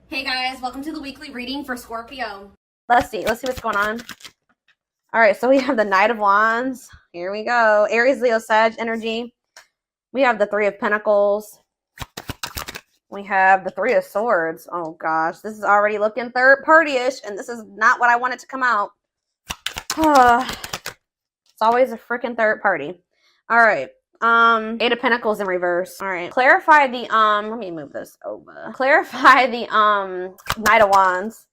Hey guys, welcome to the weekly reading for Scorpio. Let's see what's going on. All right, so we have the Knight of Wands. Here we go. Aries, Leo, Sag energy. We have the Three of Pentacles. We have the Three of Swords. Oh gosh, this is already looking third party-ish, and this is not what I wanted to come out. It's always a freaking third party. All right. Eight of Pentacles in reverse. All right. Clarify the let me move this over. Clarify the Knight of Wands.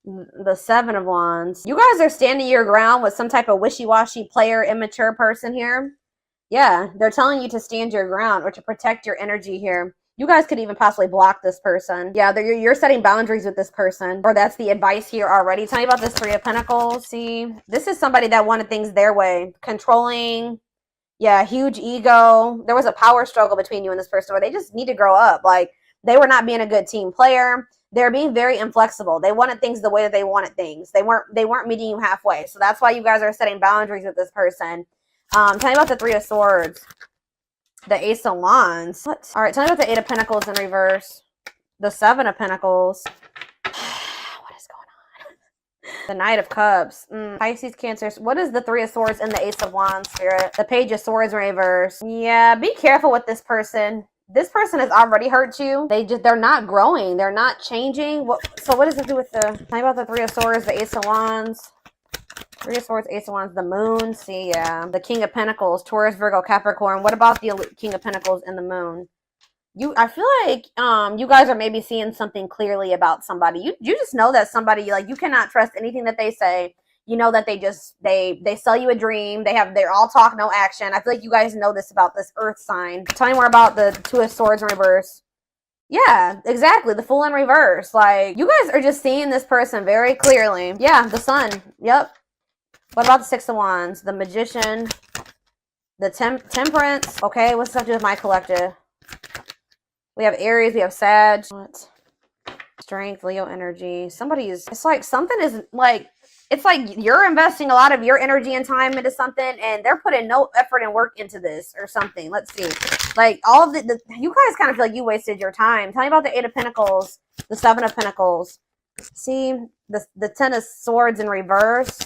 The Seven of Wands. You guys are standing your ground with some type of wishy-washy player, immature person here. Yeah, they're telling you to stand your ground or to protect your energy here. You guys could even possibly block this person. Yeah, you're setting boundaries with this person, or that's the advice here already. Tell me about this Three of Pentacles. See, this is somebody that wanted things their way. Controlling. Yeah, huge ego. There was a power struggle between you and this person where they just need to grow up. Like, they were not being a good team player. They're being very inflexible. They wanted things the way that they wanted things. They weren't meeting you halfway. So that's why you guys are setting boundaries with this person. Tell me about the Three of Swords. The Ace of Wands. What? All right, tell me about the Eight of Pentacles in reverse. The Seven of Pentacles. What is going on? The Knight of Cups. Pisces, Cancer. What is the Three of Swords and the Ace of Wands, Spirit? The Page of Swords in reverse. Yeah, be careful with this person. This person has already hurt you. They're not growing. They're not changing. So what does it do with the... Tell me about the Three of Swords, the Ace of Wands. Three of Swords, Ace of Wands, the Moon. See, yeah. The King of Pentacles, Taurus, Virgo, Capricorn. What about the King of Pentacles and the Moon? I feel like you guys are maybe seeing something clearly about somebody. You just know that somebody, like, you cannot trust anything that they say. You know that they sell you a dream. They're all talk, no action. I feel like you guys know this about this Earth sign. Tell me more about the Two of Swords in reverse. Yeah, exactly. The Fool in reverse. Like, you guys are just seeing this person very clearly. Yeah, the Sun. Yep. What about the Six of Wands? The Magician. The Temperance. Okay, what's up with my collective? We have Aries. We have Sag. What? Strength, Leo energy. It's like something is like, it's like you're investing a lot of your energy and time into something, and they're putting no effort and work into this or something. Let's see. Like, all of you guys kind of feel like you wasted your time. Tell me about the Eight of Pentacles, the Seven of Pentacles. See, the Ten of Swords in reverse.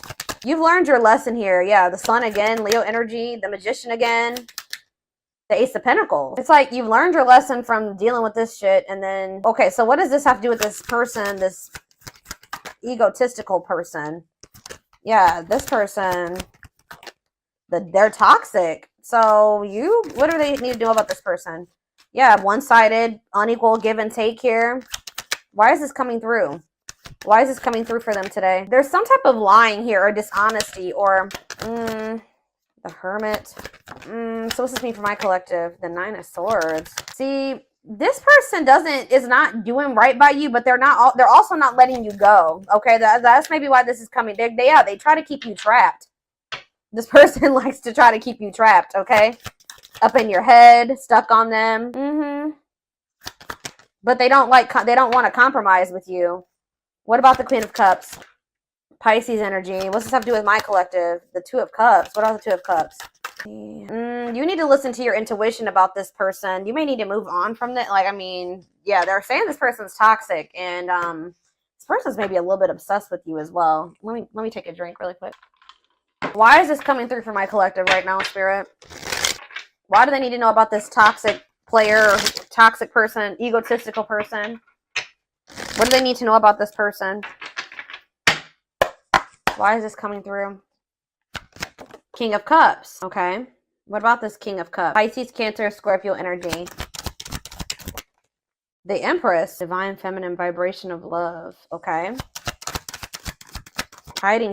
You've learned your lesson here. Yeah, the Sun again, Leo energy, the Magician again, the Ace of Pentacles. It's like you've learned your lesson from dealing with this shit, and then, okay, so what does this have to do with this person, this egotistical person? Yeah, this person, they're toxic. So what do they need to do about this person? Yeah, one-sided, unequal give and take here. Why is this coming through? Why is this coming through for them today? There's some type of lying here or dishonesty or the Hermit. So what's this mean for my collective? The Nine of Swords. See, this person is not doing right by you, but they're also not letting you go. Okay, that's maybe why this is coming. They try to keep you trapped. This person likes to try to keep you trapped, okay? Up in your head, stuck on them. But they don't want to compromise with you. What about the Queen of Cups? Pisces energy. What's this have to do with my collective? The Two of Cups. What are the Two of Cups? You need to listen to your intuition about this person. You may need to move on from that. Like, I mean, yeah, they're saying this person's toxic, and this person's maybe a little bit obsessed with you as well. Let me take a drink really quick. Why is this coming through for my collective right now, Spirit? Why do they need to know about this toxic player, toxic person, egotistical person? What do they need to know about this person? Why is this coming through? King of Cups. Okay. What about this King of Cups? Pisces, Cancer, Scorpio energy. The Empress. Divine feminine vibration of love. Okay.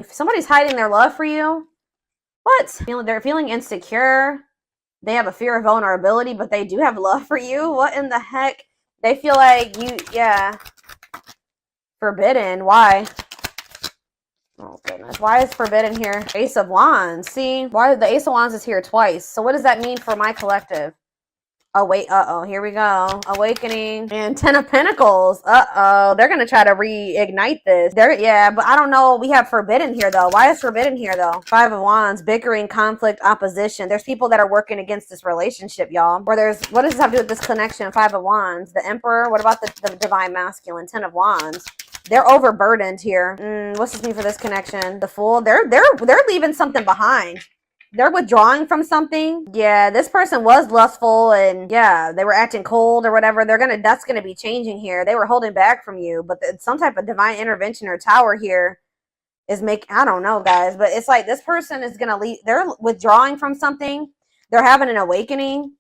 Somebody's hiding their love for you. What? They're feeling insecure. They have a fear of vulnerability, but they do have love for you. What in the heck? They feel like yeah. Forbidden. Why? Oh, goodness. Why is forbidden here? Ace of Wands. See? Why the Ace of Wands is here twice. So what does that mean for my collective? Oh, wait. Uh-oh. Here we go. Awakening. And Ten of Pentacles. Uh-oh. They're going to try to reignite this. Yeah, but I don't know. We have Forbidden here, though. Why is Forbidden here, though? Five of Wands. Bickering, conflict, opposition. There's people that are working against this relationship, y'all. What does this have to do with this connection? Five of Wands. The Emperor. What about the Divine Masculine? Ten of Wands. They're overburdened here. What's this mean for this connection? The Fool. They're leaving something behind. They're withdrawing from something. Yeah, this person was lustful and yeah, they were acting cold or whatever. That's gonna be changing here. They were holding back from you, but some type of divine intervention or tower here is I don't know, guys, but it's like this person is gonna leave. They're withdrawing from something. They're having an awakening.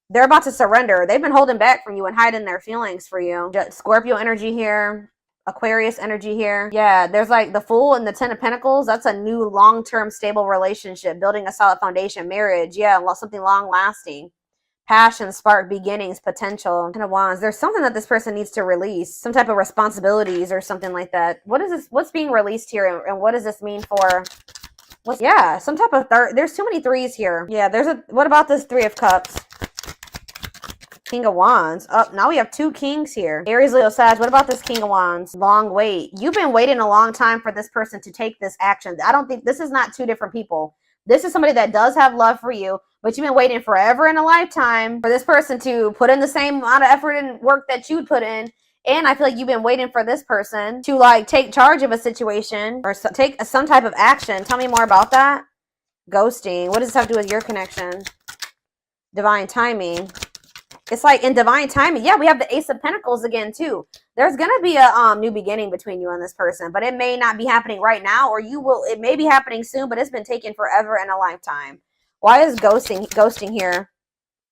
They're about to surrender. They've been holding back from you and hiding their feelings for you. Scorpio energy here. Aquarius energy here. Yeah, there's like the Fool and the Ten of Pentacles. That's a new long-term stable relationship, building a solid foundation, marriage. Yeah, something long-lasting. Passion, spark, beginnings, potential. Ten of Wands. There's something that this person needs to release. Some type of responsibilities or something like that. What is this? What's being released here? And what does this mean for... Yeah, some type of there's too many threes here. Yeah, what about this Three of Cups? King of Wands. Oh, now we have two kings here. Aries, Leo, Sag. What about this King of Wands? Long wait. You've been waiting a long time for this person to take this action. I don't think this is not two different people. This is somebody that does have love for you, but you've been waiting forever in a lifetime for this person to put in the same amount of effort and work that you'd put in. And I feel like you've been waiting for this person to like take charge of a situation or take some type of action. Tell me more about that. Ghosting. What does this have to do with your connection? Divine timing. It's like in divine timing. Yeah, we have the Ace of Pentacles again, too. There's going to be a new beginning between you and this person, but it may not be happening right now, or it may be happening soon, but it's been taken forever in a lifetime. Why is ghosting here?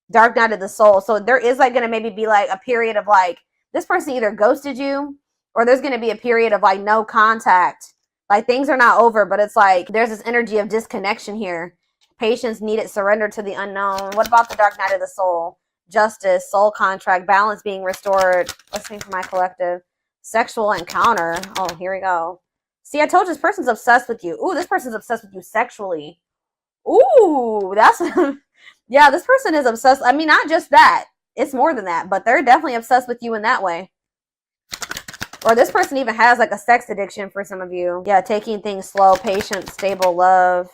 Dark night of the soul. So there is like going to maybe be like a period of like, this person either ghosted you, or there's going to be a period of like no contact. Like things are not over, but it's like there's this energy of disconnection here. Patience needed, surrender to the unknown. What about the dark night of the soul? Justice, soul contract, balance being restored. Let's see for my collective. Sexual encounter. Oh, here we go. See, I told you this person's obsessed with you. Ooh, this person's obsessed with you sexually. Ooh, that's... Yeah, this person is obsessed. I mean, not just that. It's more than that, but they're definitely obsessed with you in that way. Or this person even has like a sex addiction for some of you. Yeah, taking things slow, patient, stable love.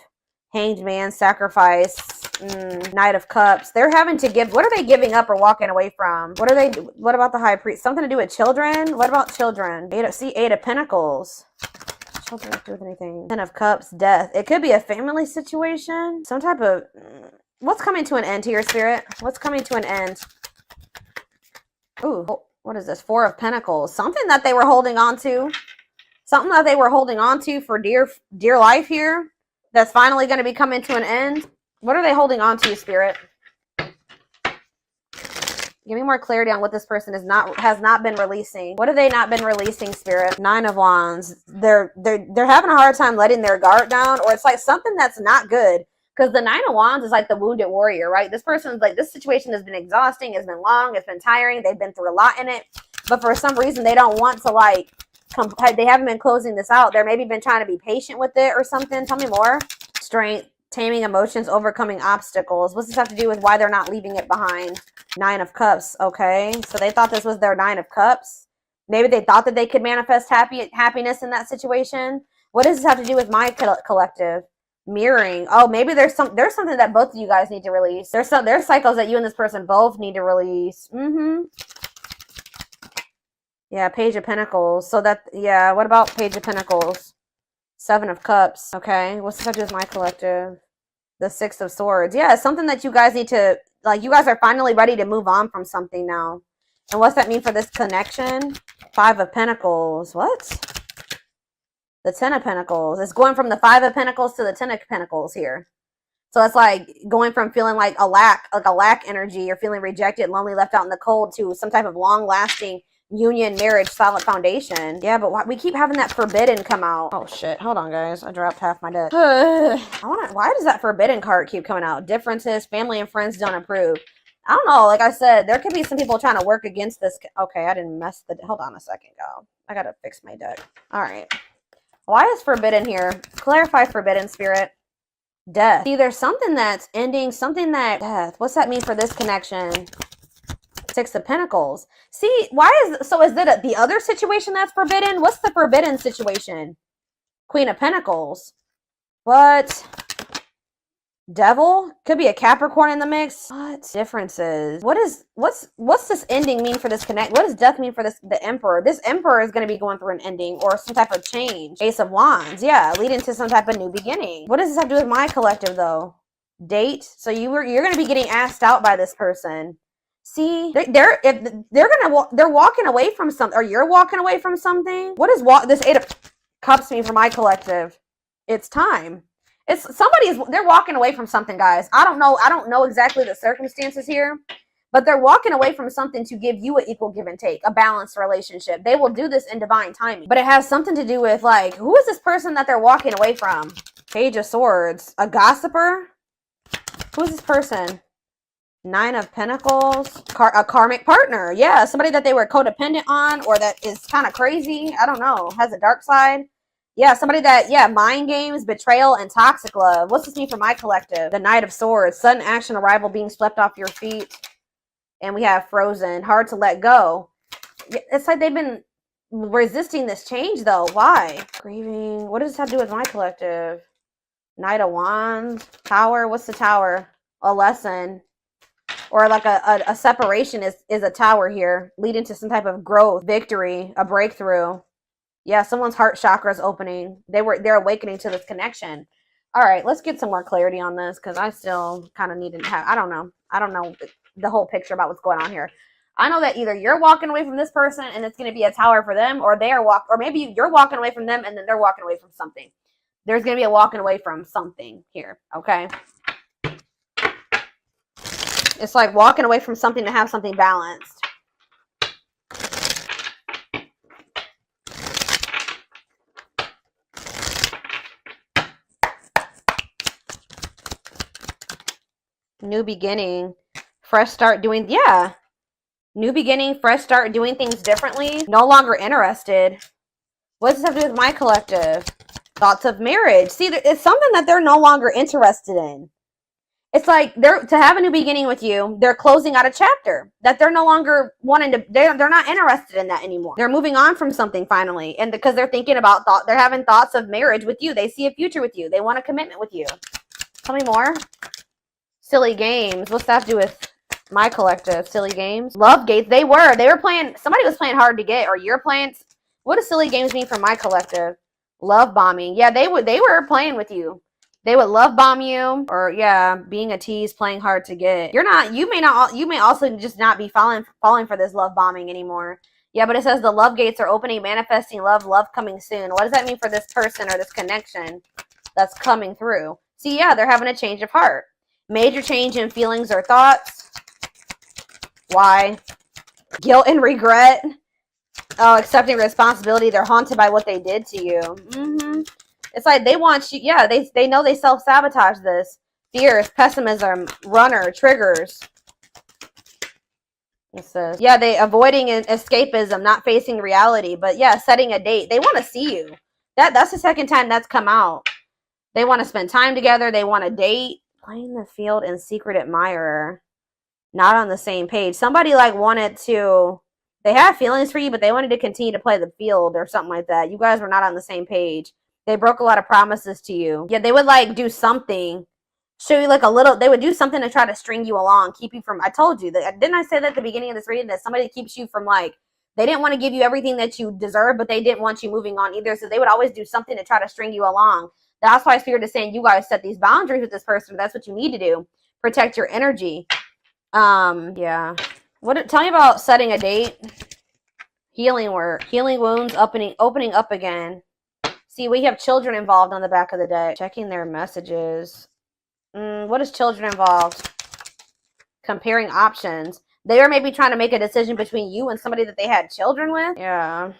Hanged man, sacrifice, Knight of Cups. They're having to give. What are they giving up or walking away from? What about the High Priest? Something to do with children? What about children? Eight of Pentacles. Children don't do with anything. Ten of Cups, death. It could be a family situation. Some type of... What's coming to an end here, Spirit? What's coming to an end? Ooh, what is this? Four of Pentacles. Something that they were holding on to. Something that they were holding on to for dear life here. That's finally going to be coming to an end. What are they holding on to, Spirit? Give me more clarity on what this person has not been releasing. What have they not been releasing, Spirit? Nine of Wands. They're having a hard time letting their guard down, or it's like something that's not good. Because the Nine of Wands is like the wounded warrior, right? This person's like, this situation has been exhausting, it's been long, it's been tiring, they've been through a lot in it. But for some reason, they don't want to like... They haven't been closing this out. They're maybe been trying to be patient with it or something. Tell me more. Strength, taming emotions, overcoming obstacles. What's this have to do with why they're not leaving it behind? Nine of Cups. Okay, so they thought this was their Nine of Cups. Maybe they thought that they could manifest happiness in that situation. What does this have to do with my collective? Mirroring. Oh, maybe there's something that both of you guys need to release. There's cycles that you and this person both need to release. Yeah, Page of Pentacles. So that, yeah, what about Page of Pentacles? Seven of Cups. Okay, what's this have to do with my collective? The Six of Swords. Yeah, it's something that you guys need to, like, you guys are finally ready to move on from something now. And what's that mean for this connection? Five of Pentacles. What? The Ten of Pentacles. It's going from the Five of Pentacles to the Ten of Pentacles here. So it's like going from feeling like a lack energy, or feeling rejected, lonely, left out in the cold, to some type of long-lasting union, marriage, solid foundation. Yeah, but we keep having that forbidden come out. Oh shit, hold on guys, I dropped half my deck. Why does that forbidden card keep coming out? Differences, family and friends don't approve. I don't know, like I said, there could be some people trying to work against this. Okay, I didn't mess hold on a second, go. I gotta fix my deck. All right, why is forbidden here? Clarify forbidden, Spirit. Death. See, there's something that's ending, something that... Death. What's that mean for this connection? Six of Pentacles. See, why is it the other situation that's forbidden? What's the forbidden situation? Queen of Pentacles. What? Devil? Could be a Capricorn in the mix. What differences? What's this ending mean for this connect? What does death mean for the Emperor? This Emperor is going to be going through an ending or some type of change. Ace of Wands. Yeah, leading to some type of new beginning. What does this have to do with my collective though? Date. So you're going to be getting asked out by this person. See, they're walking away from something, or you're walking away from something. What is this Eight of Cups mean for my collective? It's time. They're walking away from something, guys. I don't know exactly the circumstances here, but they're walking away from something to give you an equal give and take, a balanced relationship. They will do this in divine timing, but it has something to do with, like, who is this person that they're walking away from? Page of Swords. A gossiper? Who is this person? Nine of Pentacles. A karmic partner. Yeah, somebody that they were codependent on, or that is kind of crazy. I don't know. Has a dark side. Yeah, somebody that, mind games, betrayal, and toxic love. What's this mean for my collective? The Knight of Swords. Sudden action, arrival, being swept off your feet. And we have Frozen. Hard to let go. It's like they've been resisting this change, though. Why? Grieving. What does this have to do with my collective? Knight of Wands. Tower. What's the Tower? A lesson. Or like a separation is a tower here. Leading to some type of growth, victory, a breakthrough. Yeah, someone's heart chakra is opening. They're awakening to this connection. All right, let's get some more clarity on this, because I still kind of need to have, I don't know the whole picture about what's going on here. I know that either you're walking away from this person and it's going to be a tower for them, or or maybe you're walking away from them and then they're walking away from something. There's going to be a walking away from something here, okay? It's like walking away from something to have something balanced. New beginning, fresh start doing, new beginning, fresh start doing things differently. No longer interested. What does this have to do with my collective? Thoughts of marriage. See, it's something that they're no longer interested in. It's like to have a new beginning with you, they're closing out a chapter that they're no longer wanting to, they're not interested in that anymore. They're moving on from something finally. And because they're thinking about they're having thoughts of marriage with you. They see a future with you. They want a commitment with you. Tell me more. Silly games. What's that have to do with my collective? Silly games. Love gates. They were playing. Somebody was playing hard to get, or you're playing. What does silly games mean for my collective? Love bombing. Yeah, they were playing with you. They would love bomb you, or being a tease, playing hard to get. You may also just not be falling for this love bombing anymore. Yeah, but it says the love gates are opening, manifesting love coming soon. What does that mean for this person or this connection that's coming through? See, they're having a change of heart. Major change in feelings or thoughts. Why? Guilt and regret. Oh, accepting responsibility. They're haunted by what they did to you. It's like they want you. Yeah, they know they self-sabotage this. Fears, pessimism, runner, triggers. It says, they avoiding escapism, not facing reality. But setting a date. They want to see you. That's the second time that's come out. They want to spend time together. They want to date. Playing the field and secret admirer. Not on the same page. Somebody wanted to, they have feelings for you, but they wanted to continue to play the field or something like that. You guys were not on the same page. They broke a lot of promises to you. Yeah, they would do something. Show you they would do something to try to string you along. Keep you from, I told you that, didn't I say that at the beginning of this reading, that somebody keeps you from they didn't want to give you everything that you deserve, but they didn't want you moving on either. So they would always do something to try to string you along. That's why Spirit is saying you guys set these boundaries with this person. That's what you need to do. Protect your energy. Tell me about setting a date. Healing work. Healing wounds, opening up again. See, we have children involved on the back of the deck. Checking their messages. What is children involved? Comparing options. They are maybe trying to make a decision between you and somebody that they had children with. Yeah.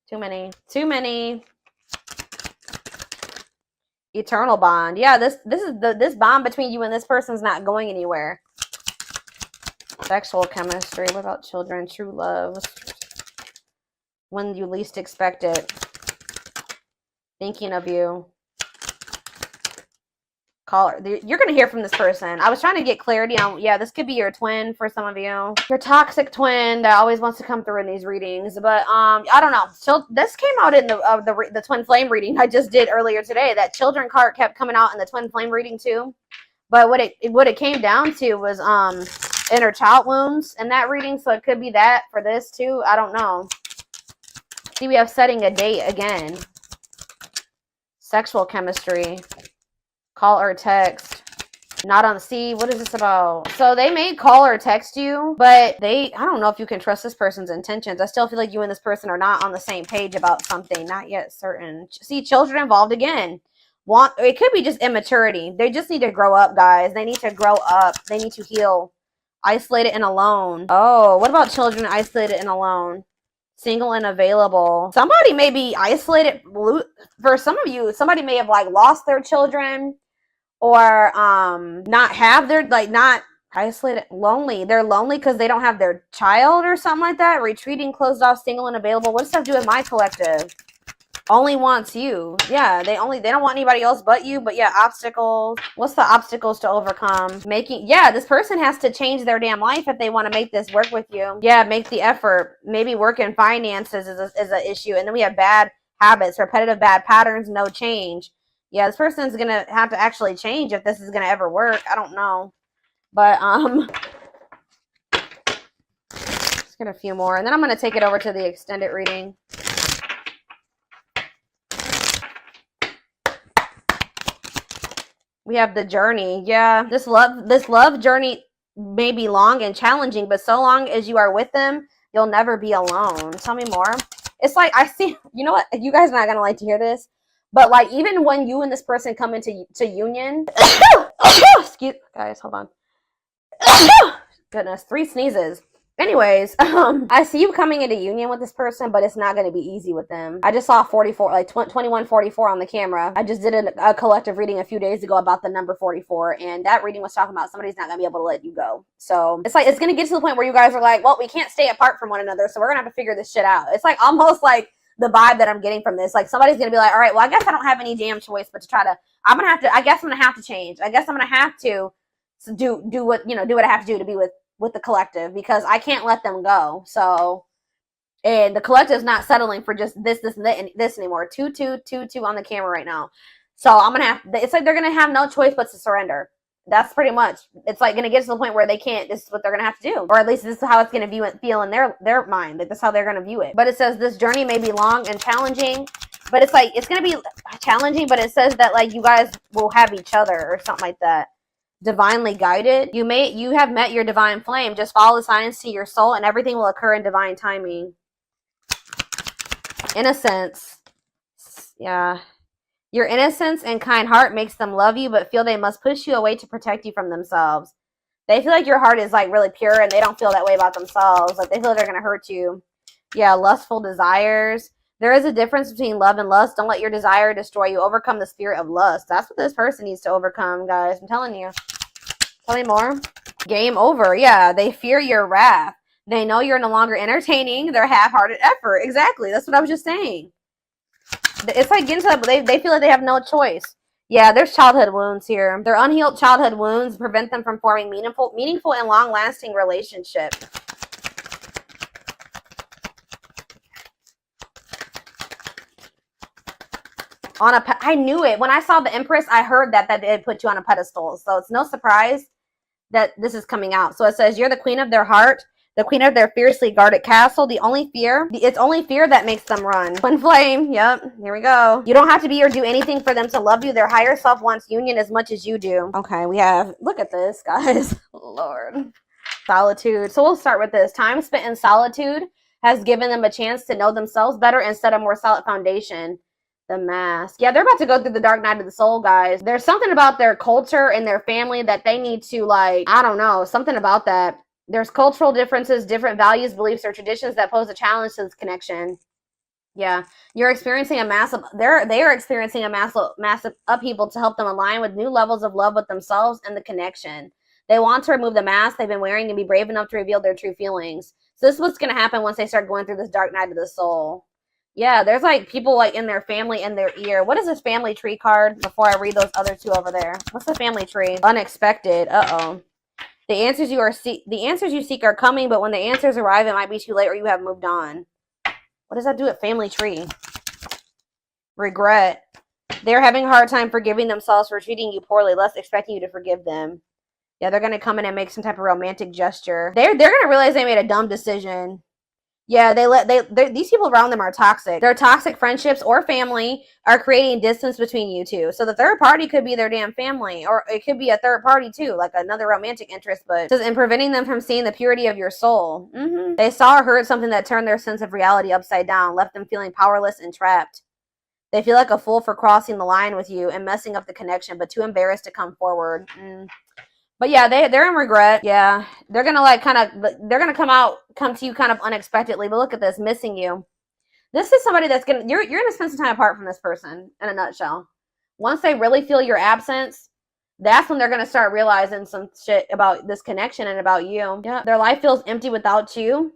Too many. Eternal bond. Yeah, this bond between you and this person's not going anywhere. Sexual chemistry. What about children? True love. When you least expect it. Thinking of you. Caller, you're gonna hear from this person. I was trying to get clarity on, yeah, this could be your twin for some of you, your toxic twin that always wants to come through in these readings. But I don't know. So this came out in the twin flame reading I just did earlier today. That children card kept coming out in the twin flame reading too. But what it came down to was inner child wounds in that reading. So it could be that for this too. I don't know. See, we have setting a date again. Sexual chemistry. Call or text. Not on C. What is this about? So they may call or text you, but I don't know if you can trust this person's intentions. I still feel like you and this person are not on the same page about something. Not yet certain. See, children involved again. It could be just immaturity. They just need to grow up, guys. They need to grow up. They need to heal. Isolated and alone. Oh, what about children isolated and alone? Single and available. Somebody may be isolated. For some of you, somebody may have like lost their children. Or not have their, like, not isolated, lonely. They're lonely because they don't have their child or something like that. Retreating, closed off, single and available. What does that have to do with my collective? Only wants you. Yeah, they don't want anybody else but you. But yeah, obstacles. What's the obstacles to overcome? Yeah, this person has to change their damn life if they want to make this work with you. Yeah, make the effort. Maybe work in finances is an issue. And then we have bad habits, repetitive bad patterns, no change. Yeah, this person's going to have to actually change if this is going to ever work. I don't know. But, let's get a few more. And then I'm going to take it over to the extended reading. We have the journey. Yeah, this love journey may be long and challenging, but so long as you are with them, you'll never be alone. Tell me more. It's like, I see, you know what? You guys are not going to like to hear this. But like, even when you and this person come into union, excuse, guys, hold on. Goodness, 3 sneezes. Anyways, I see you coming into union with this person, but it's not going to be easy with them. I just saw 44, like 2144 on the camera. I just did a collective reading a few days ago about the number 44, and that reading was talking about somebody's not going to be able to let you go. So it's like, it's going to get to the point where you guys are like, well, we can't stay apart from one another, so we're going to have to figure this shit out. It's like almost like the vibe that I'm getting from this. Like, somebody's going to be like, all right, well, I guess I don't have any damn choice but to try to, I guess I'm going to have to change. I guess I'm going to have to do what I have to do to be with the collective, because I can't let them go. So, and the collective's not settling for just this and this anymore. 2 2 2 2 on the camera right now. So I'm going to have, it's like they're going to have no choice but to surrender. That's pretty much, it's like going to get to the point where they can't, this is what they're going to have to do. Or at least this is how it's going to feel in their mind. That this is how they're going to view it. But it says this journey may be long and challenging, but it's like, it's going to be challenging, but it says that like you guys will have each other or something like that. Divinely guided. You have met your divine flame. Just follow the signs to your soul and everything will occur in divine timing. Innocence. Yeah. Your innocence and kind heart makes them love you, but feel they must push you away to protect you from themselves. They feel like your heart is like really pure and they don't feel that way about themselves. Like they feel like they're going to hurt you. Yeah, lustful desires. There is a difference between love and lust. Don't let your desire destroy you. Overcome the spirit of lust. That's what this person needs to overcome, guys. I'm telling you. Tell me more. Game over. Yeah, they fear your wrath. They know you're no longer entertaining their half-hearted effort. Exactly. That's what I was just saying. It's like getting to that, but they feel like they have no choice. Yeah, there's childhood wounds here. Their unhealed childhood wounds prevent them from forming meaningful and long-lasting relationships. I knew it. When I saw the Empress, I heard that they put you on a pedestal. So it's no surprise that this is coming out. So it says, you're the queen of their heart, the queen of their fiercely guarded castle. It's only fear that makes them run. Twin flame. Yep. Here we go. You don't have to be or do anything for them to love you. Their higher self wants union as much as you do. Okay, look at this, guys. Lord. Solitude. So we'll start with this. Time spent in solitude has given them a chance to know themselves better and set a more solid foundation. The mask. Yeah, they're about to go through the dark night of the soul, guys. There's something about their culture and their family that they need to, like, I don't know, something about that. There's cultural differences, different values, beliefs, or traditions that pose a challenge to this connection. Yeah, you're experiencing they are experiencing a massive upheaval to help them align with new levels of love with themselves and the connection. They want to remove the mask they've been wearing and be brave enough to reveal their true feelings. So this is what's going to happen once they start going through this dark night of the soul. Yeah, there's like people like in their family in their ear. What is this family tree card before I read those other two over there? What's the family tree? Unexpected. Uh-oh. The answers you seek are coming, but when the answers arrive, it might be too late or you have moved on. What does that do at family tree? Regret. They're having a hard time forgiving themselves for treating you poorly, less expecting you to forgive them. Yeah, they're gonna come in and make some type of romantic gesture. They're gonna realize they made a dumb decision. Yeah, these people around them are toxic. Their toxic friendships or family are creating distance between you two. So the third party could be their damn family, or it could be a third party too, like another romantic interest. But it says, in preventing them from seeing the purity of your soul. They saw or heard something that turned their sense of reality upside down, left them feeling powerless and trapped. They feel like a fool for crossing the line with you and messing up the connection, but too embarrassed to come forward. But yeah, they're in regret. Yeah, they're gonna like they're gonna come to you kind of unexpectedly. But look at this, missing you. This is somebody that's you're gonna spend some time apart from this person. In a nutshell, once they really feel your absence, that's when they're gonna start realizing some shit about this connection and about you. Yeah, their life feels empty without you.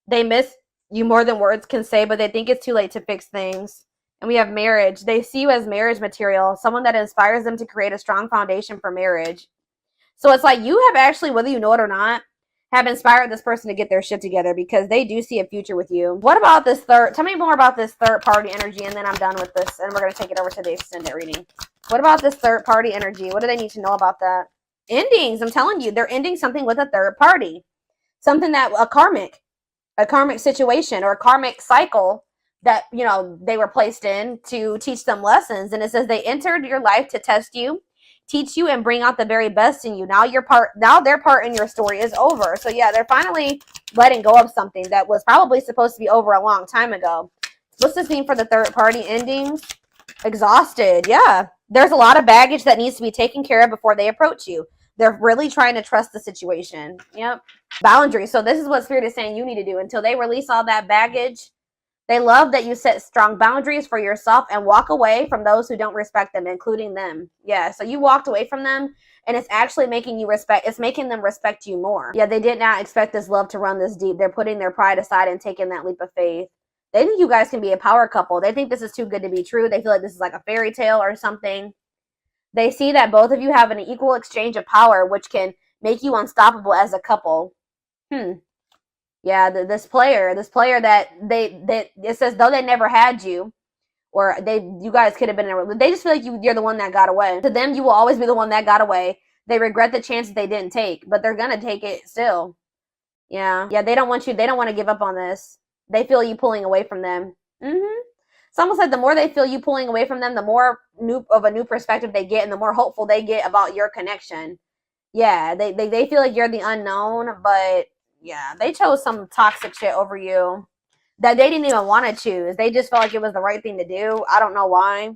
They miss you more than words can say, but they think it's too late to fix things. And we have marriage. They see you as marriage material, someone that inspires them to create a strong foundation for marriage. So it's like you have actually, whether you know it or not, have inspired this person to get their shit together because they do see a future with you. What about this tell me more about this third party energy, and then I'm done with this and we're going to take it over to the extended reading. What about this third party energy? What do they need to know about that? Endings. I'm telling you, they're ending something with a third party. Something that a karmic situation or a karmic cycle that, you know, they were placed in to teach them lessons. And it says they entered your life to test you, teach you, and bring out the very best in you. Now their part in your story is over. So yeah, they're finally letting go of something that was probably supposed to be over a long time ago. What's this mean for the third party endings? Exhausted. Yeah, there's a lot of baggage that needs to be taken care of before they approach you. They're really trying to trust the situation. Yep. Boundaries. So this is what Spirit is saying you need to do until they release all that baggage. They love that you set strong boundaries for yourself and walk away from those who don't respect them, including them. Yeah, so you walked away from them, and it's actually making you it's making them respect you more. Yeah, they did not expect this love to run this deep. They're putting their pride aside and taking that leap of faith. They think you guys can be a power couple. They think this is too good to be true. They feel like this is like a fairy tale or something. They see that both of you have an equal exchange of power, which can make you unstoppable as a couple. Yeah, this player that it says though they never had you, or you guys could have been in a, they just feel like you're the one that got away. To them, you will always be the one that got away. They regret the chances they didn't take, but they're gonna take it still. Yeah, they don't want to give up on this. They feel you pulling away from them. It's almost like the more they feel you pulling away from them, the more of a new perspective they get, and the more hopeful they get about your connection. Yeah, they feel like you're the unknown, but yeah, they chose some toxic shit over you that they didn't even want to choose. They just felt like it was the right thing to do. I don't know why.